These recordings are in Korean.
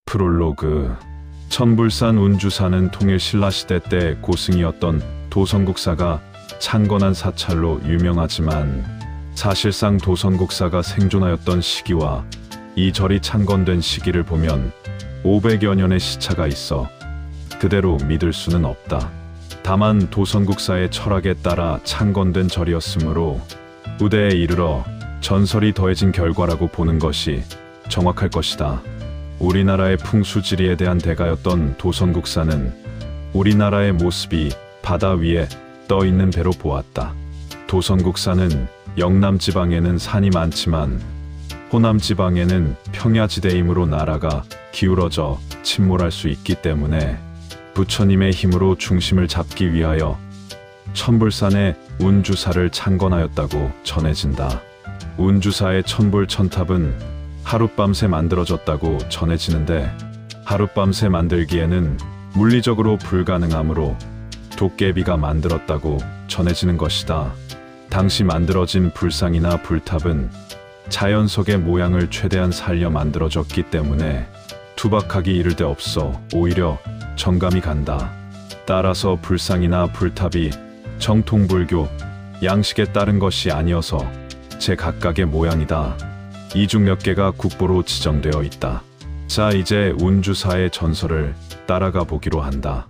프롤로그. 천불산 운주사는 통일신라시대 때 고승이었던 도선국사가 창건한 사찰로 유명하지만 사실상 도선국사가 생존하였던 시기와 이 절이 창건된 시기를 보면 500여 년의 시차가 있어 그대로 믿을 수는 없다. 다만 도선국사의 철학에 따라 창건된 절이었으므로 우대에 이르러 전설이 더해진 결과라고 보는 것이 정확할 것이다. 우리나라의 풍수지리에 대한 대가였던 도선국사는 우리나라의 모습이 바다 위에 떠 있는 배로 보았다. 도선국사는 영남지방에는 산이 많지만 호남지방에는 평야지대이므로 나라가 기울어져 침몰할 수 있기 때문에 부처님의 힘으로 중심을 잡기 위하여 천불산에 운주사를 창건하였다고 전해진다. 운주사의 천불천탑은 하룻밤새 만들어졌다고 전해지는데 하룻밤새 만들기에는 물리적으로 불가능하므로 도깨비가 만들었다고 전해지는 것이다. 당시 만들어진 불상이나 불탑은 자연 속의 모양을 최대한 살려 만들어졌기 때문에 투박하기 이를 데 없어 오히려 정감이 간다. 따라서 불상이나 불탑이 정통불교 양식에 따른 것이 아니어서 제각각의 모양이다. 이 중 몇 개가 국보로 지정되어 있다. 자, 이제 운주사의 전설을 따라가 보기로 한다.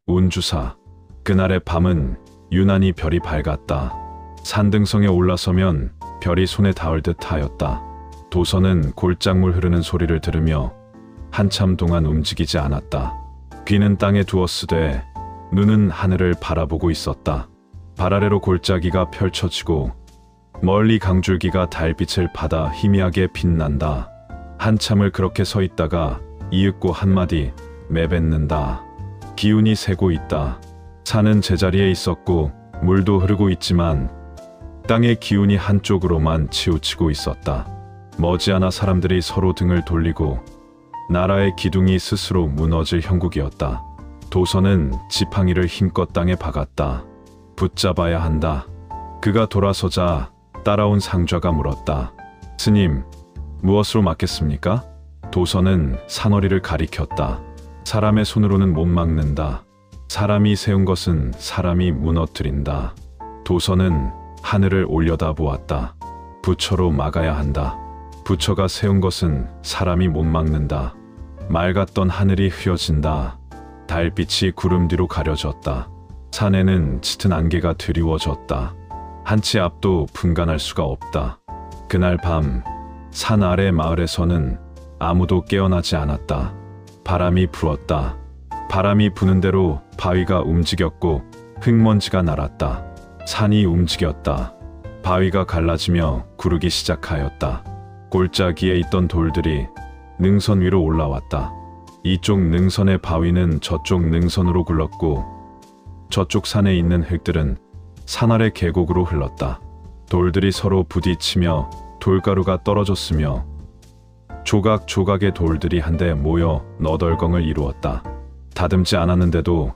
운주사. 그날의 밤은 유난히 별이 밝았다. 산등성에 올라서면 별이 손에 닿을 듯 하였다. 도선은 골짜물 흐르는 소리를 들으며 한참 동안 움직이지 않았다. 귀는 땅에 두었으되 눈은 하늘을 바라보고 있었다. 발 아래로 골짜기가 펼쳐지고 멀리 강줄기가 달빛을 받아 희미하게 빛난다. 한참을 그렇게 서 있다가 이윽고 한마디 매뱉는다. 기운이 새고 있다. 산은 제자리에 있었고 물도 흐르고 있지만 땅의 기운이 한쪽으로만 치우치고 있었다. 머지않아 사람들이 서로 등을 돌리고 나라의 기둥이 스스로 무너질 형국이었다. 도선은 지팡이를 힘껏 땅에 박았다. 붙잡아야 한다. 그가 돌아서자 따라온 상좌가 물었다. 스님, 무엇으로 막겠습니까? 도선은 산허리를 가리켰다. 사람의 손으로는 못 막는다. 사람이 세운 것은 사람이 무너뜨린다. 도선은 하늘을 올려다 보았다. 부처로 막아야 한다. 부처가 세운 것은 사람이 못 막는다. 맑았던 하늘이 흐려진다. 달빛이 구름 뒤로 가려졌다. 산에는 짙은 안개가 드리워졌다. 한치 앞도 분간할 수가 없다. 그날 밤 산 아래 마을에서는 아무도 깨어나지 않았다. 바람이 불었다. 바람이 부는 대로 바위가 움직였고 흙먼지가 날았다. 산이 움직였다. 바위가 갈라지며 구르기 시작하였다. 골짜기에 있던 돌들이 능선 위로 올라왔다. 이쪽 능선의 바위는 저쪽 능선으로 굴렀고 저쪽 산에 있는 흙들은 산 아래 계곡으로 흘렀다. 돌들이 서로 부딪히며 돌가루가 떨어졌으며 조각조각의 돌들이 한데 모여 너덜광을 이루었다. 다듬지 않았는데도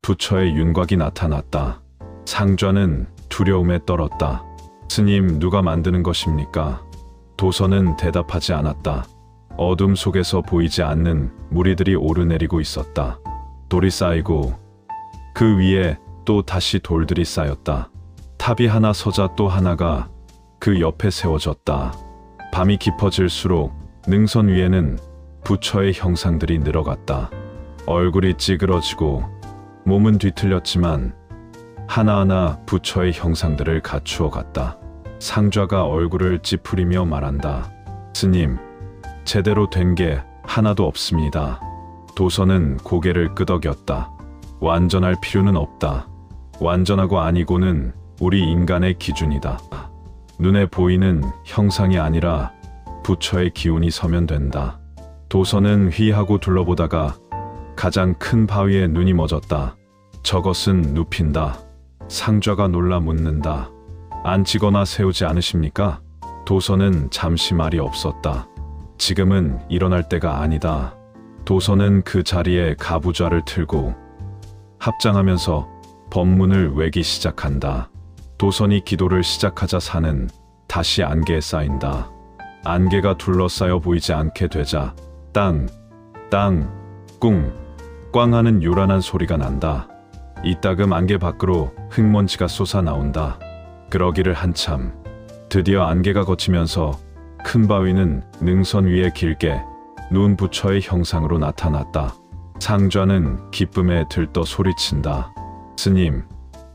부처의 윤곽이 나타났다. 상좌는 두려움에 떨었다. 스님, 누가 만드는 것입니까? 도선은 대답하지 않았다. 어둠 속에서 보이지 않는 무리들이 오르내리고 있었다. 돌이 쌓이고 그 위에 또 다시 돌들이 쌓였다. 탑이 하나 서자 또 하나가 그 옆에 세워졌다. 밤이 깊어질수록 능선 위에는 부처의 형상들이 늘어갔다. 얼굴이 찌그러지고 몸은 뒤틀렸지만 하나하나 부처의 형상들을 갖추어 갔다. 상좌가 얼굴을 찌푸리며 말한다. 스님, 제대로 된 게 하나도 없습니다. 도선은 고개를 끄덕였다. 완전할 필요는 없다. 완전하고 아니고는 우리 인간의 기준이다. 눈에 보이는 형상이 아니라 부처의 기운이 서면 된다. 도선은 휘하고 둘러보다가 가장 큰 바위에 눈이 멎었다. 저것은 눕힌다. 상좌가 놀라 묻는다. 앉히거나 세우지 않으십니까? 도선은 잠시 말이 없었다. 지금은 일어날 때가 아니다. 도선은 그 자리에 가부좌를 틀고 합장하면서 법문을 외기 시작한다. 도선이 기도를 시작하자 산은 다시 안개에 쌓인다. 안개가 둘러싸여 보이지 않게 되자 땅 땅, 꿍, 꽝 하는 요란한 소리가 난다. 이따금 안개 밖으로 흙먼지가 솟아나온다. 그러기를 한참. 드디어 안개가 걷히면서 큰 바위는 능선 위에 길게 눈 부처의 형상으로 나타났다. 상좌는 기쁨에 들떠 소리친다. 스님,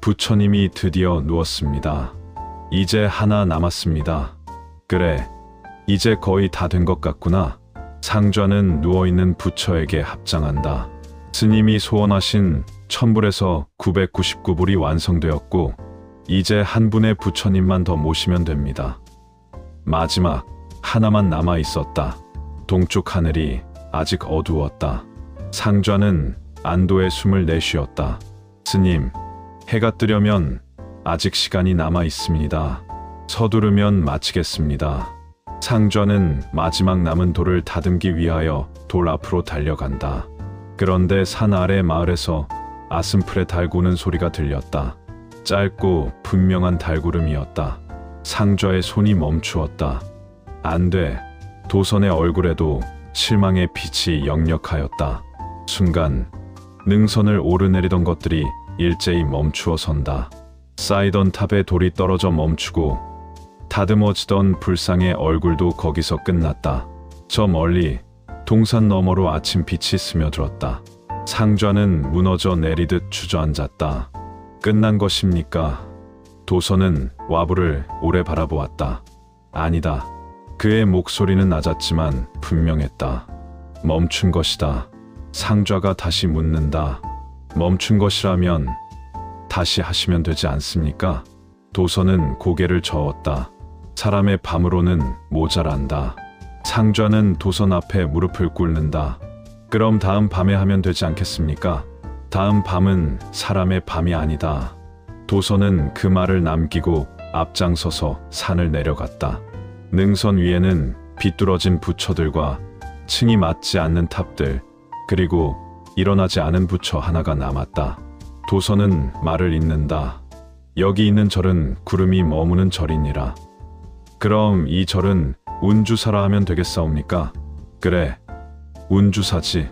부처님이 드디어 누웠습니다. 이제 하나 남았습니다. 그래, 이제 거의 다 된 것 같구나. 상좌는 누워있는 부처에게 합장한다. 스님이 소원하신 천불에서 999불이 완성되었고 이제 한 분의 부처님만 더 모시면 됩니다. 마지막 하나만 남아 있었다. 동쪽 하늘이 아직 어두웠다. 상좌는 안도의 숨을 내쉬었다. 스님, 해가 뜨려면 아직 시간이 남아 있습니다. 서두르면 마치겠습니다. 상좌는 마지막 남은 돌을 다듬기 위하여 돌 앞으로 달려간다. 그런데 산 아래 마을에서 아슴풀의 달구는 소리가 들렸다. 짧고 분명한 달구름이었다. 상좌의 손이 멈추었다. 안 돼. 도선의 얼굴에도 실망의 빛이 역력하였다. 순간 능선을 오르내리던 것들이 일제히 멈추어 선다. 쌓이던 탑에 돌이 떨어져 멈추고 다듬어지던 불상의 얼굴도 거기서 끝났다. 저 멀리 동산 너머로 아침빛이 스며들었다. 상좌는 무너져 내리듯 주저앉았다. 끝난 것입니까? 도선은 와부를 오래 바라보았다. 아니다. 그의 목소리는 낮았지만 분명했다. 멈춘 것이다. 상좌가 다시 묻는다. 멈춘 것이라면 다시 하시면 되지 않습니까? 도선은 고개를 저었다. 사람의 밤으로는 모자란다. 상좌는 도선 앞에 무릎을 꿇는다. 그럼 다음 밤에 하면 되지 않겠습니까? 다음 밤은 사람의 밤이 아니다. 도선은 그 말을 남기고 앞장서서 산을 내려갔다. 능선 위에는 비뚤어진 부처들과 층이 맞지 않는 탑들, 그리고 일어나지 않은 부처 하나가 남았다. 도선은 말을 잇는다. 여기 있는 절은 구름이 머무는 절이니라. 그럼 이 절은 운주사라 하면 되겠사옵니까? 그래, 운주사지.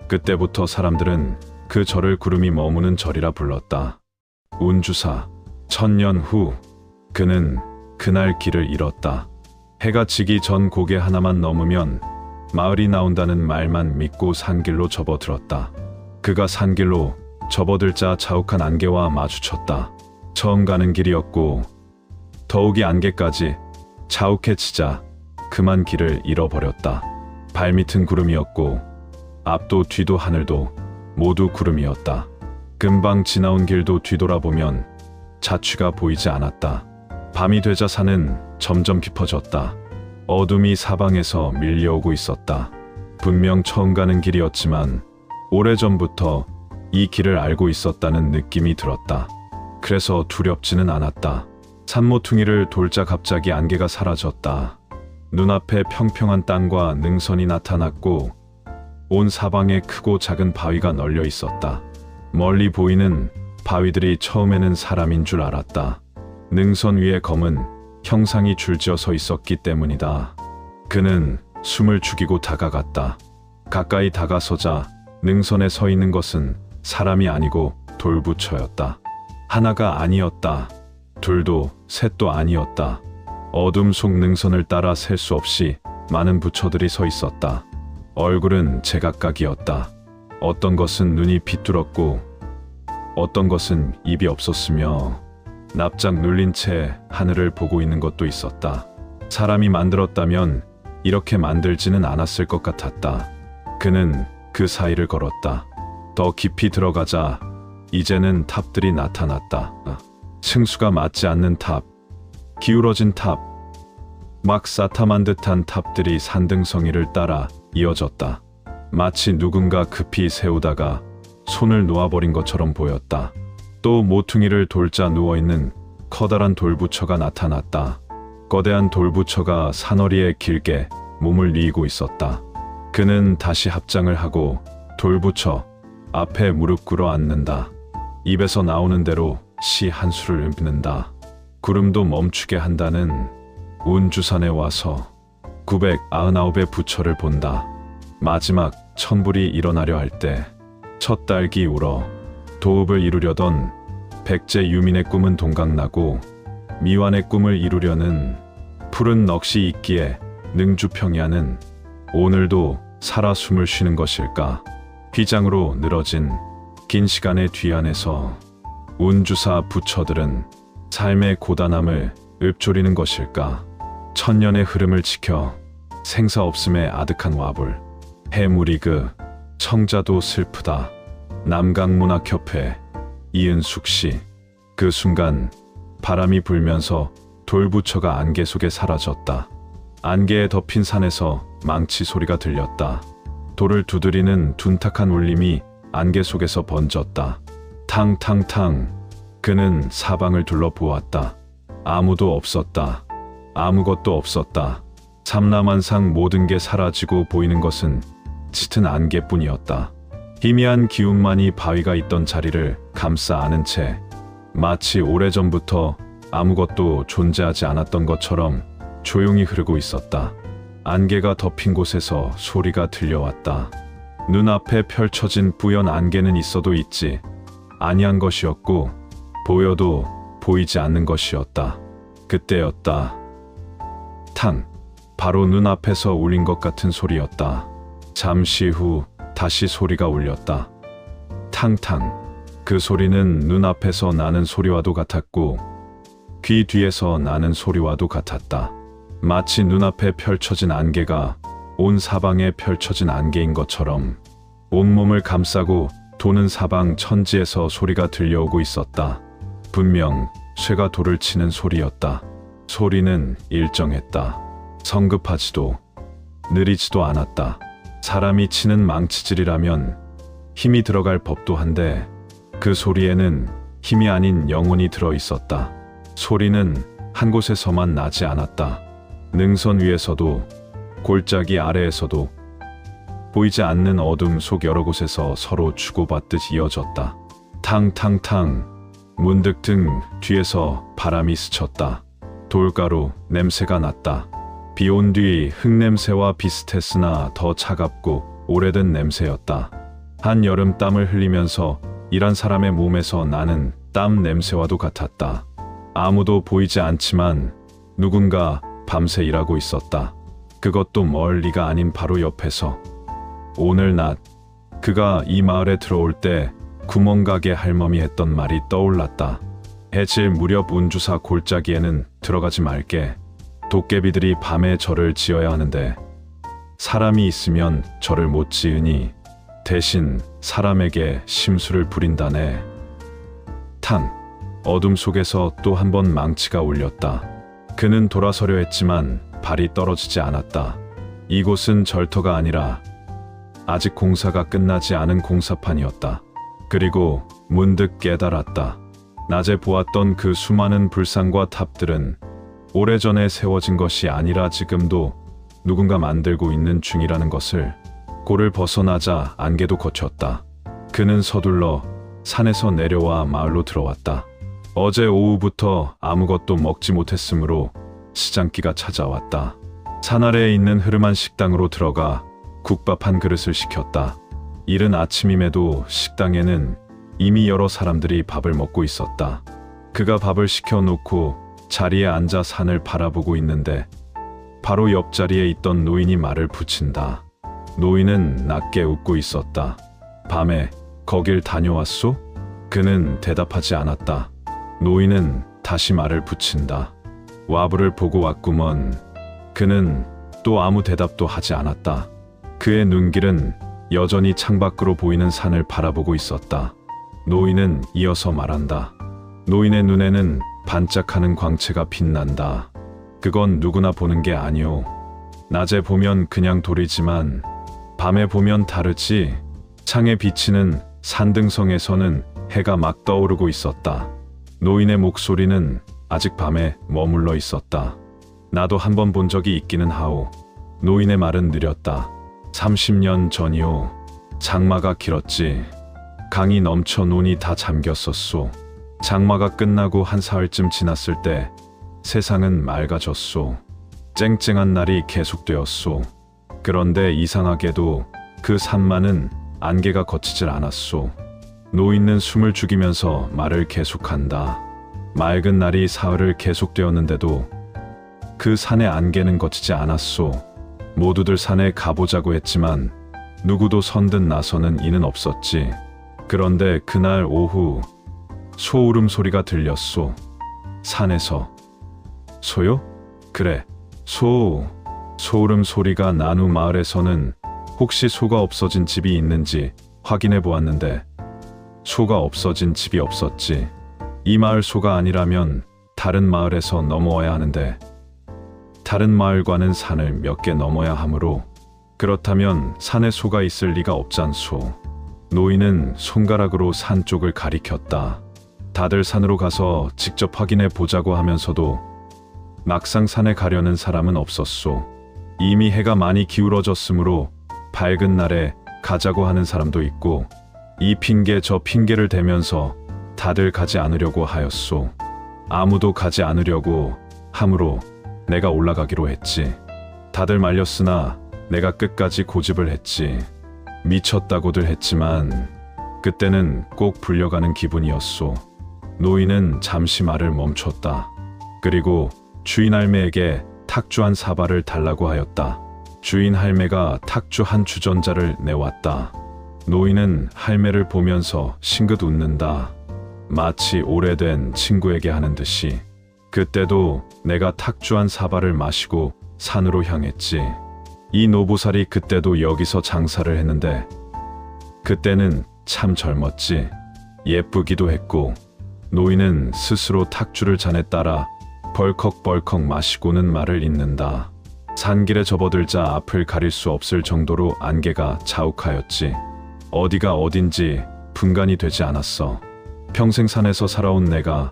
그때부터 사람들은 그 절을 구름이 머무는 절이라 불렀다. 운주사. 1000년 후 그는 그날 길을 잃었다. 해가 지기 전 고개 하나만 넘으면 마을이 나온다는 말만 믿고 산길로 접어들었다. 그가 산길로 접어들자 자욱한 안개와 마주쳤다. 처음 가는 길이었고 더욱이 안개까지 자욱해지자 그만 길을 잃어버렸다. 발밑은 구름이었고 앞도 뒤도 하늘도 모두 구름이었다. 금방 지나온 길도 뒤돌아보면 자취가 보이지 않았다. 밤이 되자 산은 점점 깊어졌다. 어둠이 사방에서 밀려오고 있었다. 분명 처음 가는 길이었지만 오래전부터 이 길을 알고 있었다는 느낌이 들었다. 그래서 두렵지는 않았다. 산모퉁이를 돌자 갑자기 안개가 사라졌다. 눈앞에 평평한 땅과 능선이 나타났고 온 사방에 크고 작은 바위가 널려 있었다. 멀리 보이는 바위들이 처음에는 사람인 줄 알았다. 능선 위에 검은 형상이 줄지어 서 있었기 때문이다. 그는 숨을 죽이고 다가갔다. 가까이 다가서자 능선에 서 있는 것은 사람이 아니고 돌부처였다. 하나가 아니었다. 둘도 셋도 아니었다. 어둠 속 능선을 따라 셀 수 없이 많은 부처들이 서 있었다. 얼굴은 제각각이었다. 어떤 것은 눈이 비뚤었고 어떤 것은 입이 없었으며 납작 눌린 채 하늘을 보고 있는 것도 있었다. 사람이 만들었다면 이렇게 만들지는 않았을 것 같았다. 그는 그 사이를 걸었다. 더 깊이 들어가자 이제는 탑들이 나타났다. 층수가 맞지 않는 탑, 기울어진 탑, 막 사탐한 듯한 탑들이 산등성이를 따라 이어졌다. 마치 누군가 급히 세우다가 손을 놓아버린 것처럼 보였다. 또 모퉁이를 돌자 누워있는 커다란 돌부처가 나타났다. 거대한 돌부처가 산허리에 길게 몸을 뉘고 있었다. 그는 다시 합장을 하고 돌부처 앞에 무릎 꿇어 앉는다. 입에서 나오는 대로 시 한 수를 읊는다. 구름도 멈추게 한다는 운주산에 와서 999의 부처를 본다. 마지막 천불이 일어나려 할 때 첫 딸기 울어 도읍을 이루려던 백제 유민의 꿈은 동각나고 미완의 꿈을 이루려는 푸른 넋이 있기에 능주평야는 오늘도 살아 숨을 쉬는 것일까? 휘장으로 늘어진 긴 시간의 뒤안에서 운주사 부처들은 삶의 고단함을 읊조리는 것일까? 천년의 흐름을 지켜 생사 없음의 아득한 와불 해무리그 청자도 슬프다. 남강문학협회 이은숙씨. 그 순간 바람이 불면서 돌부처가 안개 속에 사라졌다. 안개에 덮인 산에서 망치 소리가 들렸다. 돌을 두드리는 둔탁한 울림이 안개 속에서 번졌다. 탕탕탕. 그는 사방을 둘러보았다. 아무도 없었다. 아무것도 없었다. 삼라만상 모든 게 사라지고 보이는 것은 짙은 안개뿐이었다. 희미한 기운만이 바위가 있던 자리를 감싸 안은 채 마치 오래전부터 아무것도 존재하지 않았던 것처럼 조용히 흐르고 있었다. 안개가 덮인 곳에서 소리가 들려왔다. 눈앞에 펼쳐진 뿌연 안개는 있어도 있지 아니한 것이었고 보여도 보이지 않는 것이었다. 그때였다. 탕. 바로 눈앞에서 울린 것 같은 소리였다. 잠시 후 다시 소리가 울렸다. 탕탕. 그 소리는 눈앞에서 나는 소리와도 같았고 귀 뒤에서 나는 소리와도 같았다. 마치 눈앞에 펼쳐진 안개가 온 사방에 펼쳐진 안개인 것처럼 온몸을 감싸고 도는 사방 천지에서 소리가 들려오고 있었다. 분명 쇠가 돌을 치는 소리였다. 소리는 일정했다. 성급하지도 느리지도 않았다. 사람이 치는 망치질이라면 힘이 들어갈 법도 한데 그 소리에는 힘이 아닌 영혼이 들어 있었다. 소리는 한 곳에서만 나지 않았다. 능선 위에서도 골짜기 아래에서도 보이지 않는 어둠 속 여러 곳에서 서로 주고받듯 이어졌다. 탕탕탕. 문득 등 뒤에서 바람이 스쳤다. 돌가루 냄새가 났다. 비 온 뒤 흙냄새와 비슷했으나 더 차갑고 오래된 냄새였다. 한여름 땀을 흘리면서 일한 사람의 몸에서 나는 땀 냄새와도 같았다. 아무도 보이지 않지만 누군가 밤새 일하고 있었다. 그것도 멀리가 아닌 바로 옆에서. 오늘 낮 그가 이 마을에 들어올 때 구멍가게 할멈이 했던 말이 떠올랐다. 해질 무렵 운주사 골짜기에는 들어가지 말게. 도깨비들이 밤에 절을 지어야 하는데 사람이 있으면 절을 못 지으니 대신 사람에게 심술을 부린다네. 탕. 어둠 속에서 또 한 번 망치가 울렸다. 그는 돌아서려 했지만 발이 떨어지지 않았다. 이곳은 절터가 아니라 아직 공사가 끝나지 않은 공사판이었다. 그리고 문득 깨달았다. 낮에 보았던 그 수많은 불상과 탑들은 오래전에 세워진 것이 아니라 지금도 누군가 만들고 있는 중이라는 것을. 골을 벗어나자 안개도 거쳤다. 그는 서둘러 산에서 내려와 마을로 들어왔다. 어제 오후부터 아무것도 먹지 못했으므로 시장기가 찾아왔다. 산 아래에 있는 흐름한 식당으로 들어가 국밥 한 그릇을 시켰다. 이른 아침임에도 식당에는 이미 여러 사람들이 밥을 먹고 있었다. 그가 밥을 시켜놓고 자리에 앉아 산을 바라보고 있는데 바로 옆자리에 있던 노인이 말을 붙인다. 노인은 낮게 웃고 있었다. 밤에 거길 다녀왔소? 그는 대답하지 않았다. 노인은 다시 말을 붙인다. 와불을 보고 왔구먼. 그는 또 아무 대답도 하지 않았다. 그의 눈길은 여전히 창밖으로 보이는 산을 바라보고 있었다. 노인은 이어서 말한다. 노인의 눈에는 반짝하는 광채가 빛난다. 그건 누구나 보는 게 아니오. 낮에 보면 그냥 돌이지만 밤에 보면 다르지. 창에 비치는 산등성에서는 해가 막 떠오르고 있었다. 노인의 목소리는 아직 밤에 머물러 있었다. 나도 한 번 본 적이 있기는 하오. 노인의 말은 느렸다. 30년 전이오. 장마가 길었지. 강이 넘쳐 논이 다 잠겼었소. 장마가 끝나고 한 사흘쯤 지났을 때 세상은 맑아졌소. 쨍쨍한 날이 계속되었소. 그런데 이상하게도 그 산만은 안개가 거치질 않았소. 노인은 숨을 죽이면서 말을 계속한다. 맑은 날이 사흘을 계속되었는데도 그 산의 안개는 거치지 않았소. 모두들 산에 가보자고 했지만 누구도 선뜻 나서는 이는 없었지. 그런데 그날 오후 소울음 소리가 들렸소. 산에서. 소요? 그래, 소울음 소리가 난 후 마을에서는 혹시 소가 없어진 집이 있는지 확인해 보았는데 소가 없어진 집이 없었지. 이 마을 소가 아니라면 다른 마을에서 넘어와야 하는데 다른 마을과는 산을 몇 개 넘어야 하므로 그렇다면 산에 소가 있을 리가 없잖소. 노인은 손가락으로 산 쪽을 가리켰다. 다들 산으로 가서 직접 확인해 보자고 하면서도 막상 산에 가려는 사람은 없었소. 이미 해가 많이 기울어졌으므로 밝은 날에 가자고 하는 사람도 있고 이 핑계 저 핑계를 대면서 다들 가지 않으려고 하였소. 아무도 가지 않으려고 하므로 내가 올라가기로 했지. 다들 말렸으나 내가 끝까지 고집을 했지. 미쳤다고들 했지만 그때는 꼭 불려가는 기분이었소. 노인은 잠시 말을 멈췄다. 그리고 주인 할매에게 탁주 한 사발을 달라고 하였다. 주인 할매가 탁주 한 주전자를 내왔다. 노인은 할매를 보면서 싱긋 웃는다. 마치 오래된 친구에게 하는 듯이. 그때도 내가 탁주 한 사발을 마시고 산으로 향했지. 이 노부살이 그때도 여기서 장사를 했는데 그때는 참 젊었지. 예쁘기도 했고 노인은 스스로 탁주를 잔에 따라 벌컥벌컥 마시고는 말을 잇는다. 산길에 접어들자 앞을 가릴 수 없을 정도로 안개가 자욱하였지. 어디가 어딘지 분간이 되지 않았어. 평생 산에서 살아온 내가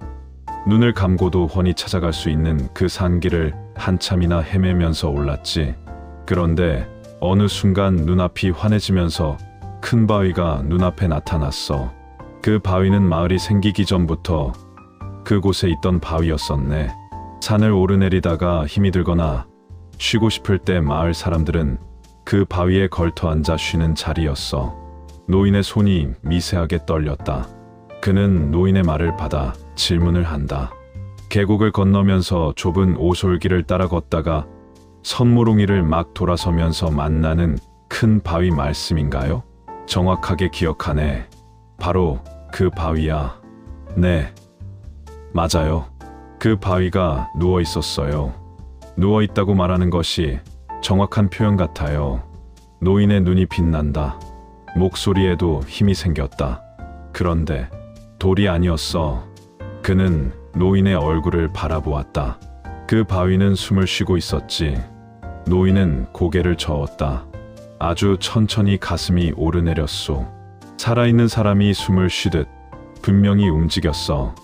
눈을 감고도 훤히 찾아갈 수 있는 그 산길을 한참이나 헤매면서 올랐지. 그런데 어느 순간 눈앞이 환해지면서 큰 바위가 눈앞에 나타났어. 그 바위는 마을이 생기기 전부터 그곳에 있던 바위였었네. 산을 오르내리다가 힘이 들거나 쉬고 싶을 때 마을 사람들은 그 바위에 걸터 앉아 쉬는 자리였어. 노인의 손이 미세하게 떨렸다. 그는 노인의 말을 받아 질문을 한다. 계곡을 건너면서 좁은 오솔길을 따라 걷다가 선무롱이를 막 돌아서면서 만나는 큰 바위 말씀인가요? 정확하게 기억하네. 바로 그 바위야. 네, 맞아요. 그 바위가 누워 있었어요. 누워 있다고 말하는 것이 정확한 표현 같아요. 노인의 눈이 빛난다. 목소리에도 힘이 생겼다. 그런데 돌이 아니었어. 그는 노인의 얼굴을 바라보았다. 그 바위는 숨을 쉬고 있었지. 노인은 고개를 저었다. 아주 천천히 가슴이 오르내렸소. 살아있는 사람이 숨을 쉬듯 분명히 움직였어.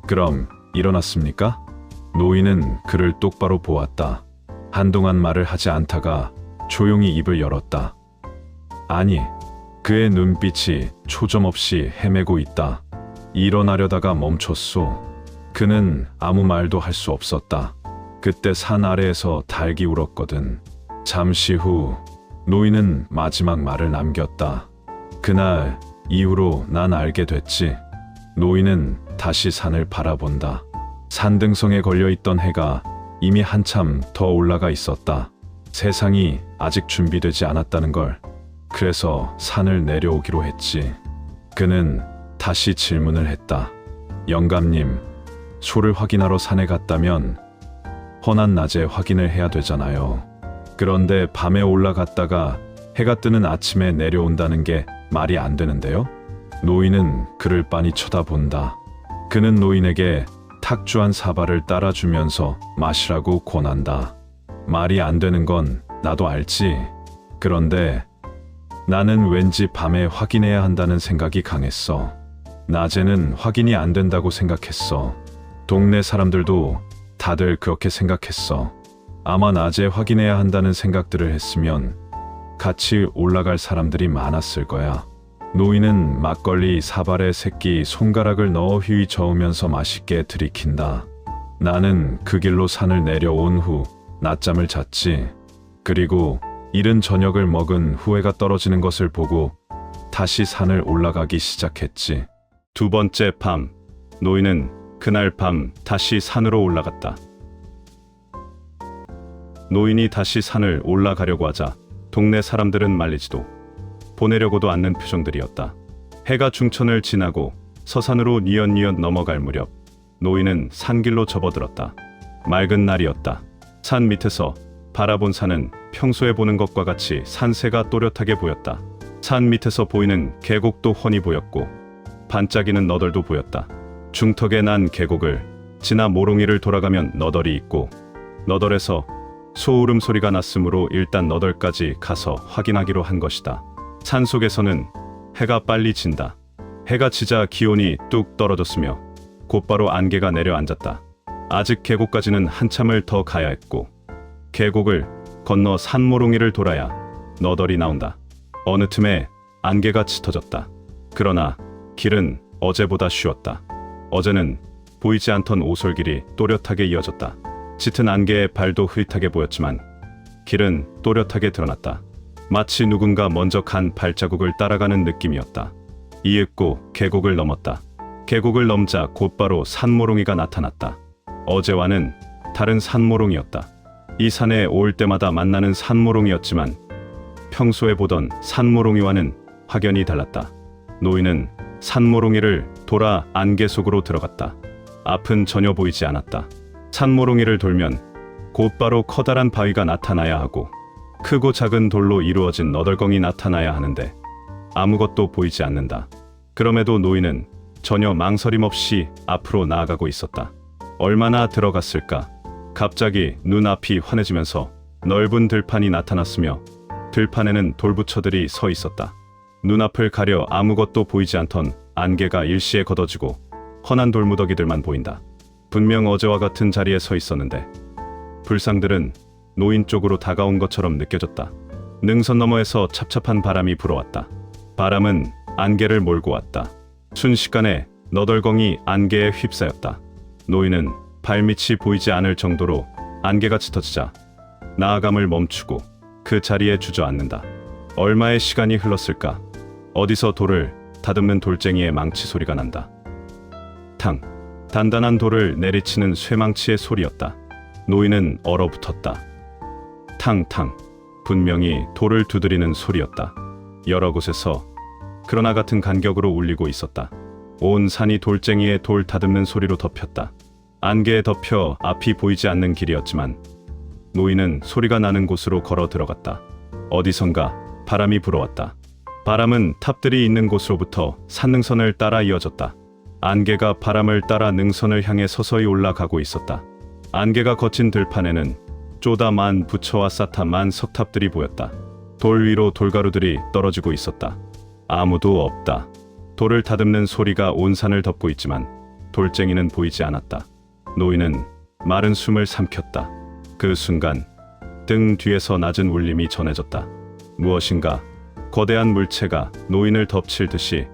그럼 일어났습니까? 노인은 그를 똑바로 보았다. 한동안 말을 하지 않다가 조용히 입을 열었다. 아니, 그의 눈빛이 초점없이 헤매고 있다. 일어나려다가 멈췄소. 그는 아무 말도 할 수 없었다. 그때 산 아래에서 닭이 울었거든. 잠시 후 노인은 마지막 말을 남겼다. 그날 이후로 난 알게 됐지. 노인은 다시 산을 바라본다. 산등성에 걸려있던 해가 이미 한참 더 올라가 있었다. 세상이 아직 준비되지 않았다는 걸. 그래서 산을 내려오기로 했지. 그는 다시 질문을 했다. 영감님, 소를 확인하러 산에 갔다면 훤한 낮에 확인을 해야 되잖아요. 그런데 밤에 올라갔다가 해가 뜨는 아침에 내려온다는 게 말이 안 되는데요? 노인은 그를 빤히 쳐다본다. 그는 노인에게 탁주 한 사발을 따라주면서 마시라고 권한다. 말이 안 되는 건 나도 알지. 그런데 나는 왠지 밤에 확인해야 한다는 생각이 강했어. 낮에는 확인이 안 된다고 생각했어. 동네 사람들도 다들 그렇게 생각했어. 아마 낮에 확인해야 한다는 생각들을 했으면 같이 올라갈 사람들이 많았을 거야. 노인은 막걸리 사발에 새끼 손가락을 넣어 휘휘 저으면서 맛있게 들이킨다. 나는 그 길로 산을 내려온 후 낮잠을 잤지. 그리고 이른 저녁을 먹은 후회가 떨어지는 것을 보고 다시 산을 올라가기 시작했지. 두 번째 밤, 노인은 그날 밤 다시 산으로 올라갔다. 노인이 다시 산을 올라가려고 하자 동네 사람들은 말리지도 보내려고도 않는 표정들이었다. 해가 중천을 지나고 서산으로 뉘엿뉘엿 넘어갈 무렵 노인은 산길로 접어들었다. 맑은 날이었다. 산 밑에서 바라본 산은 평소에 보는 것과 같이 산새가 또렷하게 보였다. 산 밑에서 보이는 계곡도 훤히 보였고 반짝이는 너덜도 보였다. 중턱에 난 계곡을 지나 모롱이를 돌아가면 너덜이 있고 너덜에서 소울음 소리가 났으므로 일단 너덜까지 가서 확인하기로 한 것이다. 산 속에서는 해가 빨리 진다. 해가 지자 기온이 뚝 떨어졌으며 곧바로 안개가 내려앉았다. 아직 계곡까지는 한참을 더 가야 했고 계곡을 건너 산모롱이를 돌아야 너덜이 나온다. 어느 틈에 안개가 짙어졌다. 그러나 길은 어제보다 쉬웠다. 어제는 보이지 않던 오솔길이 또렷하게 이어졌다. 짙은 안개에 발도 흐릿하게 보였지만 길은 또렷하게 드러났다. 마치 누군가 먼저 간 발자국을 따라가는 느낌이었다. 이윽고 계곡을 넘었다. 계곡을 넘자 곧바로 산모롱이가 나타났다. 어제와는 다른 산모롱이었다. 이 산에 올 때마다 만나는 산모롱이었지만 평소에 보던 산모롱이와는 확연히 달랐다. 노인은 산모롱이를 돌아 안개 속으로 들어갔다. 앞은 전혀 보이지 않았다. 산모롱이를 돌면 곧바로 커다란 바위가 나타나야 하고 크고 작은 돌로 이루어진 너덜광이 나타나야 하는데 아무것도 보이지 않는다. 그럼에도 노인은 전혀 망설임 없이 앞으로 나아가고 있었다. 얼마나 들어갔을까? 갑자기 눈앞이 환해지면서 넓은 들판이 나타났으며 들판에는 돌부처들이 서 있었다. 눈앞을 가려 아무것도 보이지 않던 안개가 일시에 걷어지고 훤한 돌무더기들만 보인다. 분명 어제와 같은 자리에 서 있었는데 불상들은 노인 쪽으로 다가온 것처럼 느껴졌다. 능선 너머에서 찹찹한 바람이 불어왔다. 바람은 안개를 몰고 왔다. 순식간에 너덜광이 안개에 휩싸였다. 노인은 발밑이 보이지 않을 정도로 안개가 짙어지자 나아감을 멈추고 그 자리에 주저앉는다. 얼마의 시간이 흘렀을까? 어디서 돌을 다듬는 돌쟁이의 망치 소리가 난다. 탕! 단단한 돌을 내리치는 쇠망치의 소리였다. 노인은 얼어붙었다. 탕탕! 분명히 돌을 두드리는 소리였다. 여러 곳에서 그러나 같은 간격으로 울리고 있었다. 온 산이 돌쟁이의 돌 다듬는 소리로 덮였다. 안개에 덮여 앞이 보이지 않는 길이었지만 노인은 소리가 나는 곳으로 걸어 들어갔다. 어디선가 바람이 불어왔다. 바람은 탑들이 있는 곳으로부터 산능선을 따라 이어졌다. 안개가 바람을 따라 능선을 향해 서서히 올라가고 있었다. 안개가 거친 들판에는 쪼다만 부처와 싸타만 석탑들이 보였다. 돌 위로 돌가루들이 떨어지고 있었다. 아무도 없다. 돌을 다듬는 소리가 온 산을 덮고 있지만 돌쟁이는 보이지 않았다. 노인은 마른 숨을 삼켰다. 그 순간 등 뒤에서 낮은 울림이 전해졌다. 무엇인가 거대한 물체가 노인을 덮칠 듯이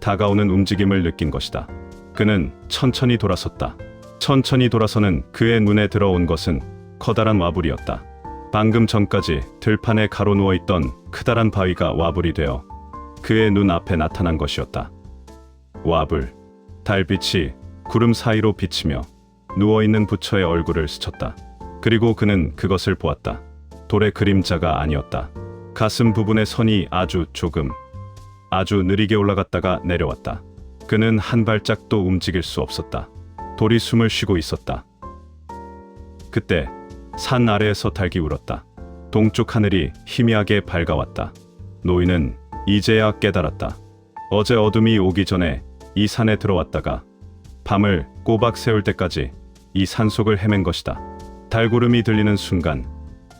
다가오는 움직임을 느낀 것이다. 그는 천천히 돌아섰다. 천천히 돌아서는 그의 눈에 들어온 것은 커다란 와불이었다. 방금 전까지 들판에 가로누워 있던 크다란 바위가 와불이 되어 그의 눈 앞에 나타난 것이었다. 와불, 달빛이 구름 사이로 비치며 누워있는 부처의 얼굴을 스쳤다. 그리고 그는 그것을 보았다. 돌의 그림자가 아니었다. 가슴 부분의 선이 아주 조금, 아주 느리게 올라갔다가 내려왔다. 그는 한 발짝도 움직일 수 없었다. 돌이 숨을 쉬고 있었다. 그때 산 아래에서 닭이 울었다. 동쪽 하늘이 희미하게 밝아왔다. 노인은 이제야 깨달았다. 어제 어둠이 오기 전에 이 산에 들어왔다가 밤을 꼬박 새울 때까지 이 산속을 헤맨 것이다. 달구름이 들리는 순간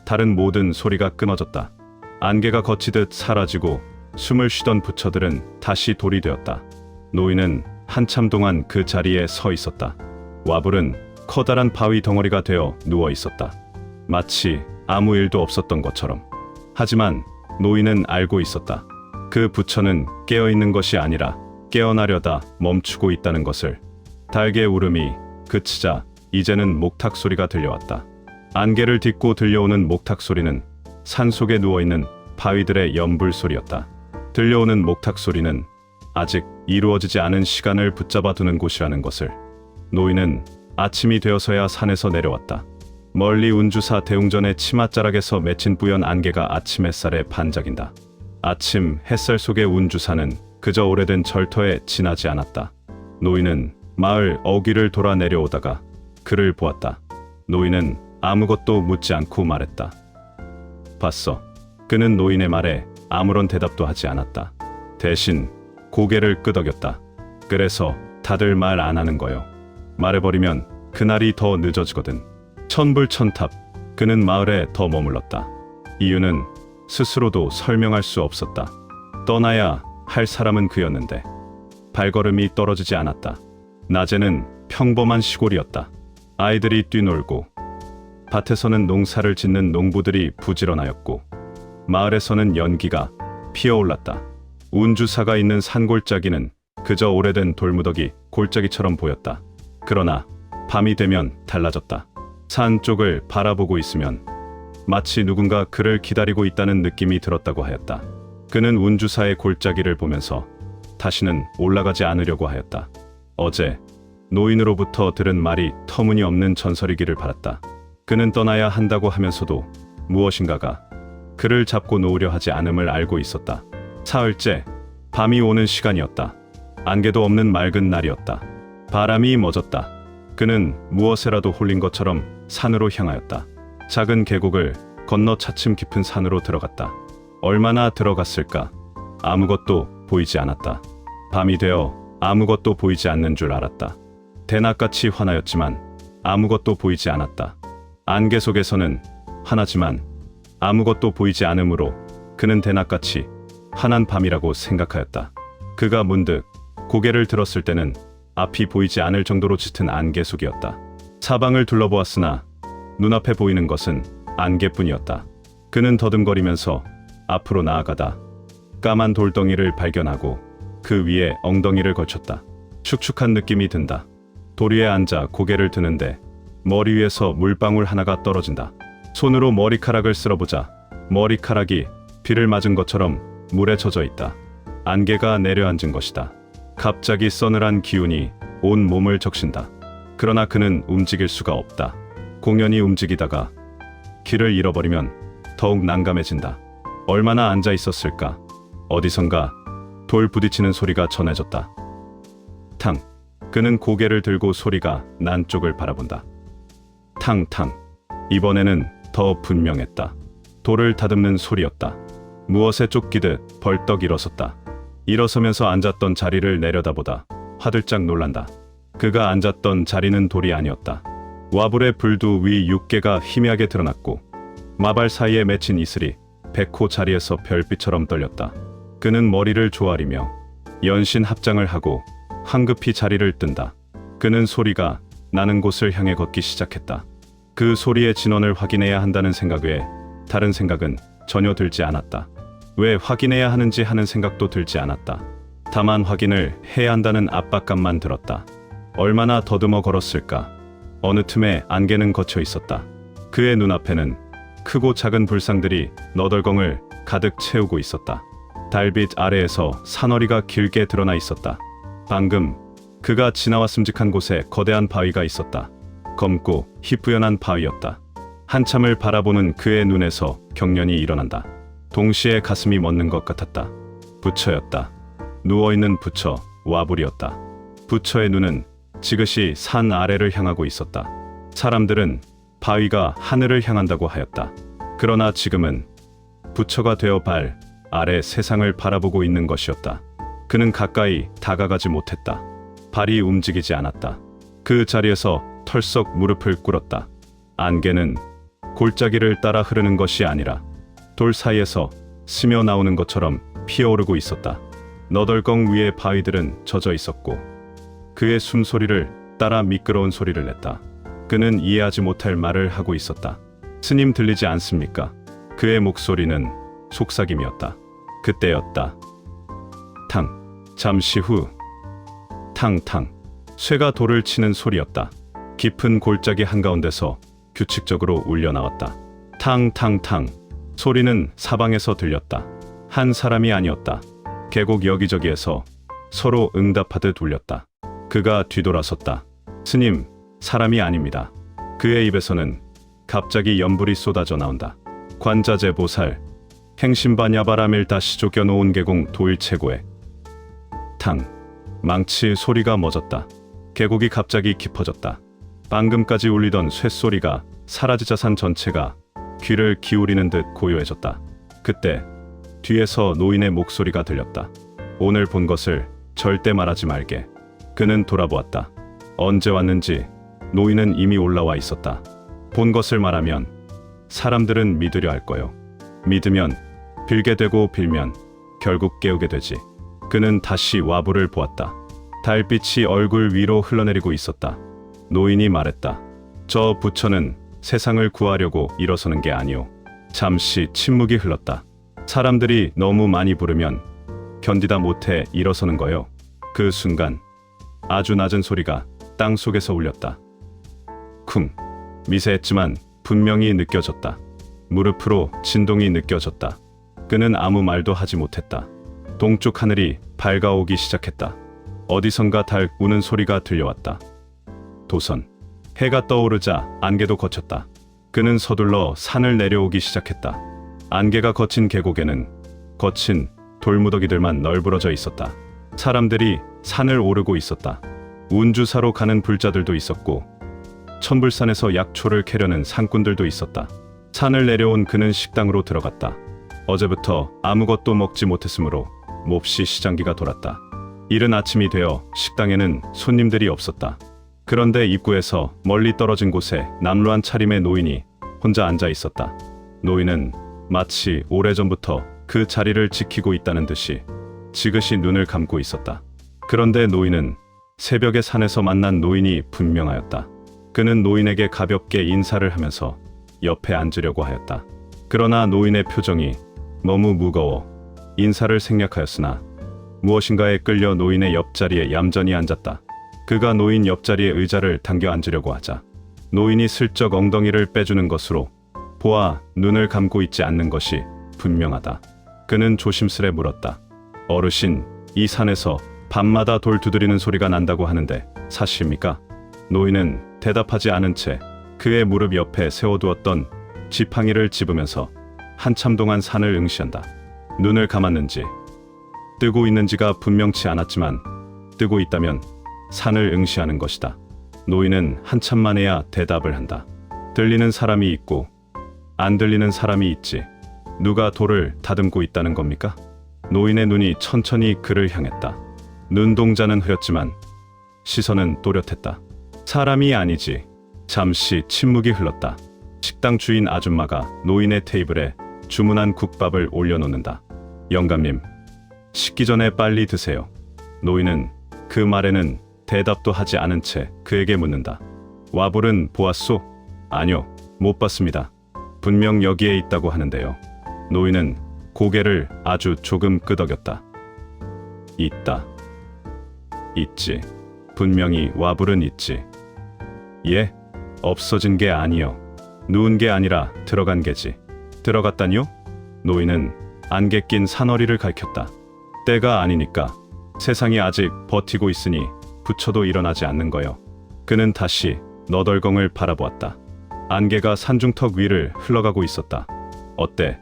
다른 모든 소리가 끊어졌다. 안개가 거치듯 사라지고 숨을 쉬던 부처들은 다시 돌이 되었다. 노인은 한참 동안 그 자리에 서 있었다. 와불은 커다란 바위 덩어리가 되어 누워 있었다. 마치 아무 일도 없었던 것처럼. 하지만 노인은 알고 있었다. 그 부처는 깨어있는 것이 아니라 깨어나려다 멈추고 있다는 것을. 달개 울음이 그치자 이제는 목탁 소리가 들려왔다. 안개를 딛고 들려오는 목탁 소리는 산속에 누워있는 바위들의 연불 소리였다. 들려오는 목탁 소리는 아직 이루어지지 않은 시간을 붙잡아 두는 곳이라는 것을. 노인은 아침이 되어서야 산에서 내려왔다. 멀리 운주사 대웅전의 치맛자락에서 맺힌 뿌연 안개가 아침 햇살에 반짝인다. 아침 햇살 속의 운주사는 그저 오래된 절터에 지나지 않았다. 노인은 마을 어귀를 돌아 내려오다가 그를 보았다. 노인은 아무것도 묻지 않고 말했다. 봤어. 그는 노인의 말에 아무런 대답도 하지 않았다. 대신 고개를 끄덕였다. 그래서 다들 말 안 하는 거요. 말해버리면 그날이 더 늦어지거든. 천불천탑. 그는 마을에 더 머물렀다. 이유는 스스로도 설명할 수 없었다. 떠나야 할 사람은 그였는데 발걸음이 떨어지지 않았다. 낮에는 평범한 시골이었다. 아이들이 뛰놀고 밭에서는 농사를 짓는 농부들이 부지런하였고 마을에서는 연기가 피어올랐다. 운주사가 있는 산골짜기는 그저 오래된 돌무더기 골짜기처럼 보였다. 그러나 밤이 되면 달라졌다. 산 쪽을 바라보고 있으면 마치 누군가 그를 기다리고 있다는 느낌이 들었다고 하였다. 그는 운주사의 골짜기를 보면서 다시는 올라가지 않으려고 하였다. 어제 노인으로부터 들은 말이 터무니없는 전설이기를 바랐다. 그는 떠나야 한다고 하면서도 무엇인가가 그를 잡고 놓으려 하지 않음을 알고 있었다. 사흘째, 밤이 오는 시간이었다. 안개도 없는 맑은 날이었다. 바람이 멎었다. 그는 무엇에라도 홀린 것처럼 산으로 향하였다. 작은 계곡을 건너 차츰 깊은 산으로 들어갔다. 얼마나 들어갔을까? 아무것도 보이지 않았다. 밤이 되어 아무것도 보이지 않는 줄 알았다. 대낮같이 환하였지만 아무것도 보이지 않았다. 안개 속에서는 하나지만 아무것도 보이지 않으므로 그는 대낮같이 환한 밤이라고 생각하였다. 그가 문득 고개를 들었을 때는 앞이 보이지 않을 정도로 짙은 안개 속이었다. 사방을 둘러보았으나 눈앞에 보이는 것은 안개뿐이었다. 그는 더듬거리면서 앞으로 나아가다 까만 돌덩이를 발견하고 그 위에 엉덩이를 걸쳤다. 축축한 느낌이 든다. 돌 위에 앉아 고개를 드는데 머리 위에서 물방울 하나가 떨어진다. 손으로 머리카락을 쓸어보자 머리카락이 비를 맞은 것처럼 물에 젖어 있다. 안개가 내려앉은 것이다. 갑자기 서늘한 기운이 온 몸을 적신다. 그러나 그는 움직일 수가 없다. 공연히 움직이다가 길을 잃어버리면 더욱 난감해진다. 얼마나 앉아 있었을까? 어디선가 돌 부딪히는 소리가 전해졌다. 탕. 그는 고개를 들고 소리가 난 쪽을 바라본다. 탕탕. 이번에는 더 분명했다. 돌을 다듬는 소리였다. 무엇에 쫓기듯 벌떡 일어섰다. 일어서면서 앉았던 자리를 내려다보다 화들짝 놀란다. 그가 앉았던 자리는 돌이 아니었다. 와불의 불두 위 육개가 희미하게 드러났고 마발 사이에 맺힌 이슬이 백호 자리에서 별빛처럼 떨렸다. 그는 머리를 조아리며 연신 합장을 하고 황급히 자리를 뜬다. 그는 소리가 나는 곳을 향해 걷기 시작했다. 그 소리의 진원을 확인해야 한다는 생각 외에 다른 생각은 전혀 들지 않았다. 왜 확인해야 하는지 하는 생각도 들지 않았다. 다만 확인을 해야 한다는 압박감만 들었다. 얼마나 더듬어 걸었을까. 어느 틈에 안개는 걷혀 있었다. 그의 눈앞에는 크고 작은 불상들이 너덜광을 가득 채우고 있었다. 달빛 아래에서 산허리가 길게 드러나 있었다. 방금 그가 지나왔음직한 곳에 거대한 바위가 있었다. 검고 희뿌연한 바위였다. 한참을 바라보는 그의 눈에서 경련이 일어난다. 동시에 가슴이 멎는 것 같았다. 부처였다. 누워있는 부처, 와불이었다. 부처의 눈은 지그시 산 아래를 향하고 있었다. 사람들은 바위가 하늘을 향한다고 하였다. 그러나 지금은 부처가 되어 발 아래 세상을 바라보고 있는 것이었다. 그는 가까이 다가가지 못했다. 발이 움직이지 않았다. 그 자리에서 털썩 무릎을 꿇었다. 안개는 골짜기를 따라 흐르는 것이 아니라 돌 사이에서 스며 나오는 것처럼 피어오르고 있었다. 너덜껑 위에 바위들은 젖어 있었고 그의 숨소리를 따라 미끄러운 소리를 냈다. 그는 이해하지 못할 말을 하고 있었다. 스님 들리지 않습니까? 그의 목소리는 속삭임이었다. 그때였다. 탕. 잠시 후 탕탕. 쇠가 돌을 치는 소리였다. 깊은 골짜기 한가운데서 규칙적으로 울려 나왔다. 탕탕탕. 소리는 사방에서 들렸다. 한 사람이 아니었다. 계곡 여기저기에서 서로 응답하듯 울렸다. 그가 뒤돌아섰다. 스님, 사람이 아닙니다. 그의 입에서는 갑자기 연불이 쏟아져 나온다. 관자재 보살, 행신바냐바라밀 다시 쫓겨놓은 계곡 도일체고에 탕, 망치 소리가 멎었다. 계곡이 갑자기 깊어졌다. 방금까지 울리던 쇳소리가 사라지자 산 전체가 귀를 기울이는 듯 고요해졌다. 그때 뒤에서 노인의 목소리가 들렸다. 오늘 본 것을 절대 말하지 말게. 그는 돌아보았다. 언제 왔는지 노인은 이미 올라와 있었다. 본 것을 말하면 사람들은 믿으려 할 거요. 믿으면 빌게 되고 빌면 결국 깨우게 되지. 그는 다시 와부를 보았다. 달빛이 얼굴 위로 흘러내리고 있었다. 노인이 말했다. 저 부처는 세상을 구하려고 일어서는 게 아니오. 잠시 침묵이 흘렀다. 사람들이 너무 많이 부르면 견디다 못해 일어서는 거요. 그 순간 아주 낮은 소리가 땅 속에서 울렸다. 쿵. 미세했지만 분명히 느껴졌다. 무릎으로 진동이 느껴졌다. 그는 아무 말도 하지 못했다. 동쪽 하늘이 밝아오기 시작했다. 어디선가 달 우는 소리가 들려왔다. 도선. 해가 떠오르자 안개도 걷혔다. 그는 서둘러 산을 내려오기 시작했다. 안개가 거친 계곡에는 거친 돌무더기들만 널브러져 있었다. 사람들이 산을 오르고 있었다. 운주사로 가는 불자들도 있었고 천불산에서 약초를 캐려는 산꾼들도 있었다. 산을 내려온 그는 식당으로 들어갔다. 어제부터 아무것도 먹지 못했으므로 몹시 시장기가 돌았다. 이른 아침이 되어 식당에는 손님들이 없었다. 그런데 입구에서 멀리 떨어진 곳에 남루한 차림의 노인이 혼자 앉아 있었다. 노인은 마치 오래전부터 그 자리를 지키고 있다는 듯이 지그시 눈을 감고 있었다. 그런데 노인은 새벽에 산에서 만난 노인이 분명하였다. 그는 노인에게 가볍게 인사를 하면서 옆에 앉으려고 하였다. 그러나 노인의 표정이 너무 무거워 인사를 생략하였으나 무엇인가에 끌려 노인의 옆자리에 얌전히 앉았다. 그가 노인 옆자리에 의자를 당겨 앉으려고 하자 노인이 슬쩍 엉덩이를 빼주는 것으로 보아 눈을 감고 있지 않는 것이 분명하다. 그는 조심스레 물었다. 어르신, 이 산에서 밤마다 돌 두드리는 소리가 난다고 하는데 사실입니까? 노인은 대답하지 않은 채 그의 무릎 옆에 세워두었던 지팡이를 집으면서 한참 동안 산을 응시한다. 눈을 감았는지 뜨고 있는지가 분명치 않았지만 뜨고 있다면 산을 응시하는 것이다. 노인은 한참 만에야 대답을 한다. 들리는 사람이 있고 안 들리는 사람이 있지. 누가 돌을 다듬고 있다는 겁니까? 노인의 눈이 천천히 그를 향했다. 눈동자는 흐렸지만 시선은 또렷했다. 사람이 아니지. 잠시 침묵이 흘렀다. 식당 주인 아줌마가 노인의 테이블에 주문한 국밥을 올려놓는다. 영감님, 식기 전에 빨리 드세요. 노인은 그 말에는 대답도 하지 않은 채 그에게 묻는다. 와불은 보았소? 아니요, 못 봤습니다. 분명 여기에 있다고 하는데요. 노인은 고개를 아주 조금 끄덕였다. 있다. 있지. 분명히 와불은 있지. 예? 없어진 게 아니요. 누운 게 아니라 들어간 게지. 들어갔다니요? 노인은 안개 낀 산허리를 가리켰다. 때가 아니니까. 세상이 아직 버티고 있으니 부처도 일어나지 않는 거요. 그는 다시 너덜경을 바라보았다. 안개가 산중턱 위를 흘러가고 있었다. 어때?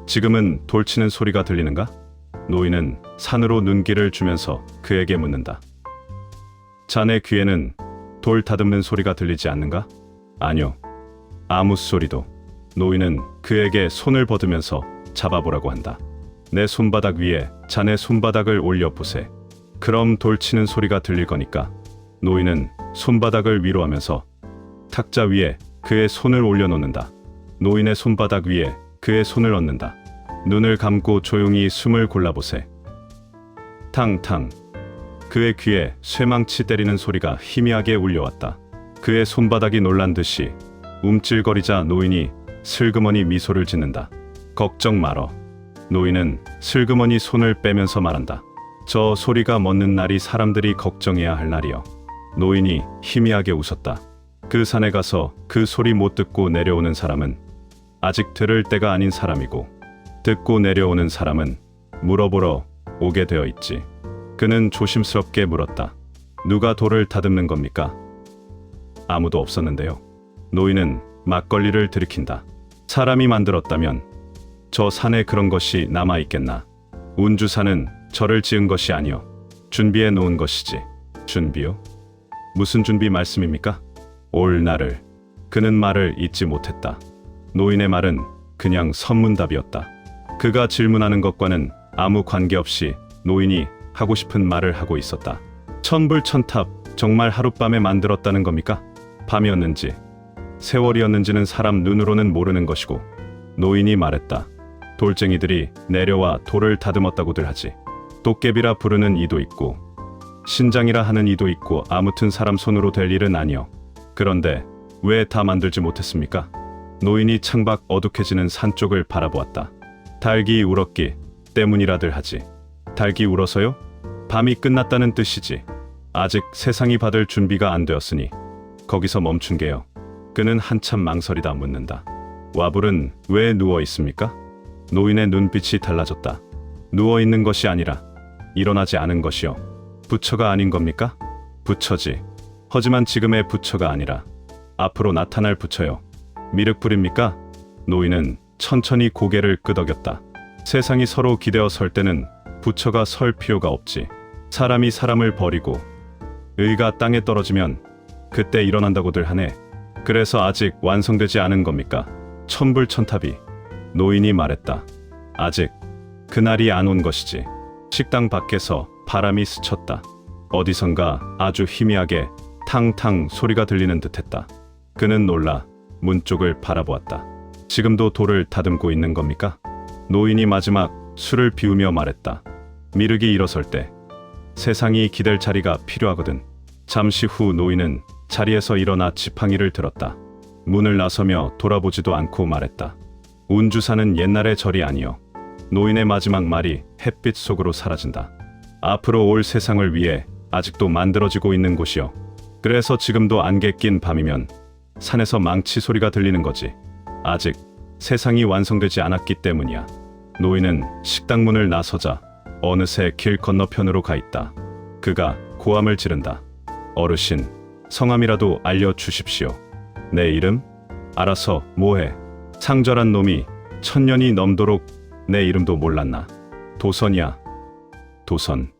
지금은 돌치는 소리가 들리는가? 노인은 산으로 눈길을 주면서 그에게 묻는다. 자네 귀에는 돌 다듬는 소리가 들리지 않는가? 아니요. 아무 소리도. 노인은 그에게 손을 뻗으면서 잡아보라고 한다. 내 손바닥 위에 자네 손바닥을 올려보세. 그럼 돌치는 소리가 들릴 거니까. 노인은 손바닥을 위로 하면서 탁자 위에 그의 손을 올려놓는다. 노인의 손바닥 위에 그의 손을 얹는다. 눈을 감고 조용히 숨을 골라보세. 탕탕. 그의 귀에 쇠망치 때리는 소리가 희미하게 울려왔다. 그의 손바닥이 놀란 듯이 움찔거리자 노인이 슬그머니 미소를 짓는다. 걱정 말어. 노인은 슬그머니 손을 빼면서 말한다. 저 소리가 멎는 날이 사람들이 걱정해야 할 날이여. 노인이 희미하게 웃었다. 그 산에 가서 그 소리 못 듣고 내려오는 사람은 아직 들을 때가 아닌 사람이고 듣고 내려오는 사람은 물어보러 오게 되어 있지. 그는 조심스럽게 물었다. 누가 돌을 다듬는 겁니까? 아무도 없었는데요. 노인은 막걸리를 들이킨다. 사람이 만들었다면 저 산에 그런 것이 남아있겠나. 운주산은 저를 지은 것이 아니요 준비해 놓은 것이지. 준비요? 무슨 준비 말씀입니까? 올 날을. 그는 말을 잊지 못했다. 노인의 말은 그냥 선문답이었다. 그가 질문하는 것과는 아무 관계없이 노인이 하고 싶은 말을 하고 있었다. 천불천탑 정말 하룻밤에 만들었다는 겁니까? 밤이었는지 세월이었는지는 사람 눈으로는 모르는 것이고 노인이 말했다. 돌쟁이들이 내려와 돌을 다듬었다고들 하지. 도깨비라 부르는 이도 있고 신장이라 하는 이도 있고 아무튼 사람 손으로 될 일은 아니여. 그런데 왜 다 만들지 못했습니까? 노인이 창밖 어둑해지는 산 쪽을 바라보았다. 닭이 울었기 때문이라들 하지. 닭이 울어서요? 밤이 끝났다는 뜻이지. 아직 세상이 받을 준비가 안 되었으니 거기서 멈춘 게요. 그는 한참 망설이다 묻는다. 와불은 왜 누워 있습니까? 노인의 눈빛이 달라졌다. 누워 있는 것이 아니라 일어나지 않은 것이요. 부처가 아닌 겁니까? 부처지. 하지만 지금의 부처가 아니라 앞으로 나타날 부처요. 미륵불입니까? 노인은 천천히 고개를 끄덕였다. 세상이 서로 기대어 설 때는 부처가 설 필요가 없지. 사람이 사람을 버리고 의가 땅에 떨어지면 그때 일어난다고들 하네. 그래서 아직 완성되지 않은 겁니까? 천불천탑이. 노인이 말했다. 아직 그날이 안 온 것이지. 식당 밖에서 바람이 스쳤다. 어디선가 아주 희미하게 탕탕 소리가 들리는 듯했다. 그는 놀라 문 쪽을 바라보았다. 지금도 돌을 다듬고 있는 겁니까? 노인이 마지막 술을 비우며 말했다. 미륵이 일어설 때 세상이 기댈 자리가 필요하거든. 잠시 후 노인은 자리에서 일어나 지팡이를 들었다. 문을 나서며 돌아보지도 않고 말했다. 운주사는 옛날의 절이 아니여. 노인의 마지막 말이 햇빛 속으로 사라진다. 앞으로 올 세상을 위해 아직도 만들어지고 있는 곳이여. 그래서 지금도 안개 낀 밤이면 산에서 망치 소리가 들리는 거지. 아직 세상이 완성되지 않았기 때문이야. 노인은 식당 문을 나서자 어느새 길 건너편으로 가 있다. 그가 고함을 지른다. 어르신, 성함이라도 알려주십시오. 내 이름? 알아서 뭐해? 상절한 놈이 천년이 넘도록 내 이름도 몰랐나? 도선이야. 도선.